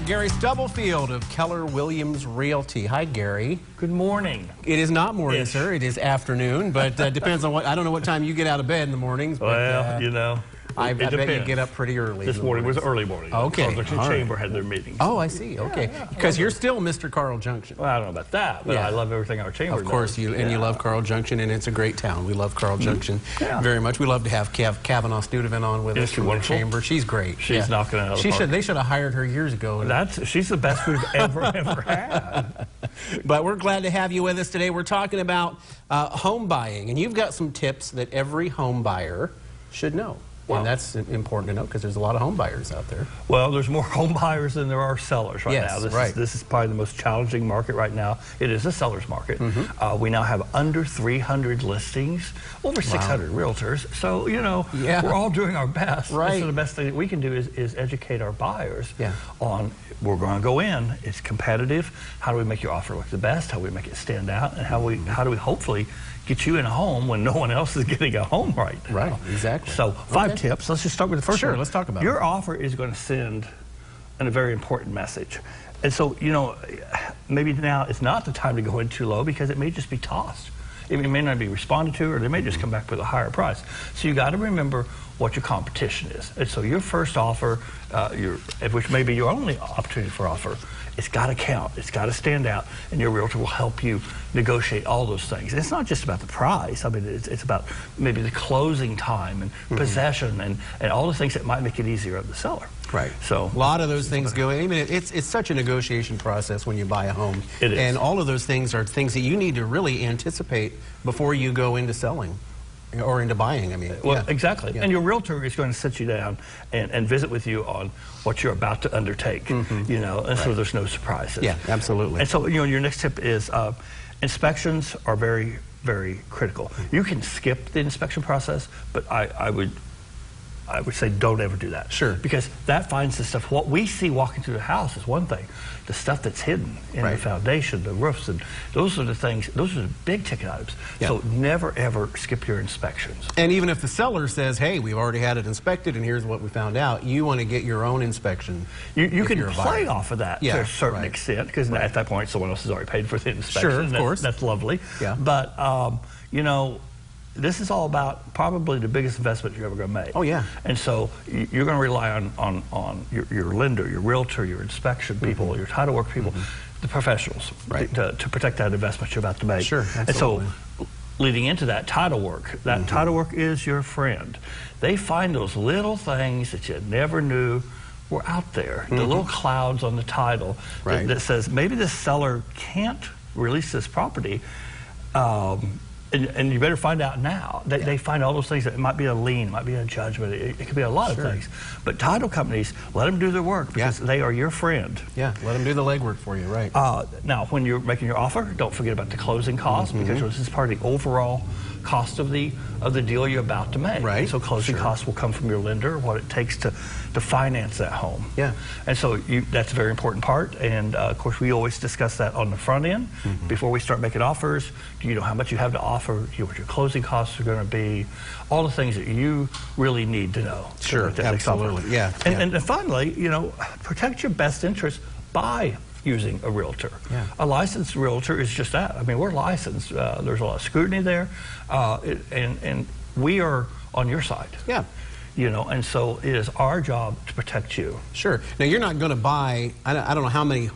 with Gary Stubblefield of Keller Williams Realty. Hi, Gary. Good morning. It is not morning, sir. It is afternoon, but depends on what. I don't know what time you get out of bed in the mornings. But, well, you know. I bet you get up pretty early. This morning was early morning. Okay. The chamber had their meetings. Oh, I see. Okay. Because you're still Mr. Carl Junction. Well, I don't know about that, but I love everything our chamber does. Of course, you love Carl Junction, and it's a great town. We love Carl Junction very much. We love to have Kavanaugh Studevant on with us from the chamber. She's great. She's knocking it out of the park. They should have hired her years ago. She's the best we've ever had. But we're glad to have you with us today. We're talking about home buying, and you've got some tips that every home buyer should know. And that's important to know because there's a lot of home buyers out there. Well, there's more home buyers than there are sellers right now. This is probably the most challenging market right now. It is a seller's market. We now have under 300 listings, over 600 realtors. So, you know, we're all doing our best. Right. So the best thing that we can do is educate our buyers on, we're going to go in, it's competitive. How do we make your offer look the best? How do we make it stand out? And how do we hopefully get you in a home when no one else is getting a home right now. Right, exactly. So 5 tips. Let's just start with the first one. Sure, let's talk about it. Your offer is going to send a very important message. And so, you know, maybe now is not the time to go in too low because it may just be tossed. It may not be responded to, or they may just come back with a higher price. So you got to remember what your competition is. And so your first offer, which may be your only opportunity for offer, it's got to count. It's got to stand out, and your realtor will help you negotiate all those things. And it's not just about the price. I mean, it's about maybe the closing time and possession and all the things that might make it easier on the seller. Right. So a lot of those things go. I mean, it's such a negotiation process when you buy a home. It is. And all of those things are things that you need to really anticipate before you go into selling. Or into buying, I mean. Well, exactly. And your realtor is going to sit you down and visit with you on what you're about to undertake, you know, and so there's no surprises. Yeah, absolutely. And so, you know, your next tip is inspections are very, very critical. You can skip the inspection process, but I would say don't ever do that. Sure. Because that finds the stuff. What we see walking through the house is one thing. The stuff that's hidden in the foundation, the roofs, and those are the things, those are the big ticket items. So never ever skip your inspections. And even if the seller says, hey, we've already had it inspected and here's what we found out, you want to get your own inspection. You can play off of that to a certain extent, because at that point someone else has already paid for the inspection. Sure, of course. That's lovely. Yeah. But, you know, this is all about probably the biggest investment you're ever going to make. Oh, yeah. And so you're going to rely on your lender, your realtor, your inspection people, your title work people, the professionals, to protect that investment you're about to make. Sure, absolutely. And so leading into that title work is your friend. They find those little things that you never knew were out there, the little clouds on the title that says maybe this seller can't release this property. And you better find out now. They find all those things. That it might be a lien, it might be a judgment, it could be a lot of things. But title companies, let them do their work because they are your friend. Yeah, let them do the legwork for you, right. Now, when you're making your offer, don't forget about the closing costs because this is part of the overall cost of the deal you're about to make. Right. So closing costs will come from your lender, what it takes to finance that home. Yeah. And so that's a very important part. And of course, we always discuss that on the front end before we start making offers. Do you know how much you have to offer? Do you know what your closing costs are going to be? All the things that you really need to know. Sure, absolutely. Yeah. And finally, you know, protect your best interest by using a realtor. Yeah. A licensed realtor is just that. I mean, we're licensed. There's a lot of scrutiny there, and we are on your side. Yeah. You know, and so it is our job to protect you. Sure. Now, you're not going to buy, I don't know how many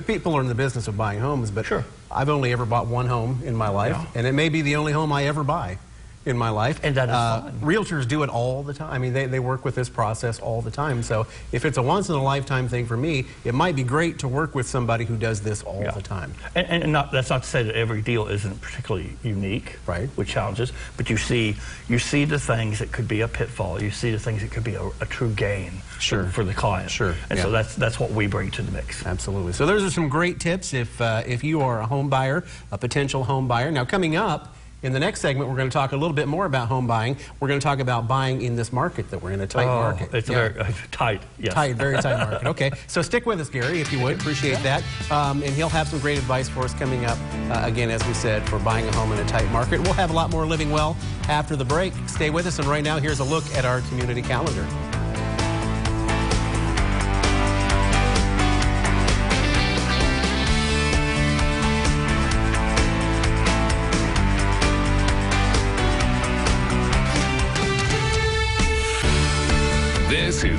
people are in the business of buying homes, but I've only ever bought one home in my life, and it may be the only home I ever buy in my life. And that is fine. Realtors do it all the time. I mean, they work with this process all the time. So if it's a once-in-a-lifetime thing for me, it might be great to work with somebody who does this all the time. And that's not to say that every deal isn't particularly unique with challenges, but you see the things that could be a pitfall. You see the things that could be a true gain for the client. And so that's what we bring to the mix. Absolutely. So those are some great tips if you are a home buyer, a potential home buyer. Now, coming up, in the next segment, we're going to talk a little bit more about home buying. We're going to talk about buying in this market that we're in, a tight market. It's very tight, Tight, very tight market. Okay, so stick with us, Gary, if you would. Appreciate that. And he'll have some great advice for us coming up, again, as we said, for buying a home in a tight market. We'll have a lot more Living Well after the break. Stay with us, and right now, here's a look at our community calendar. to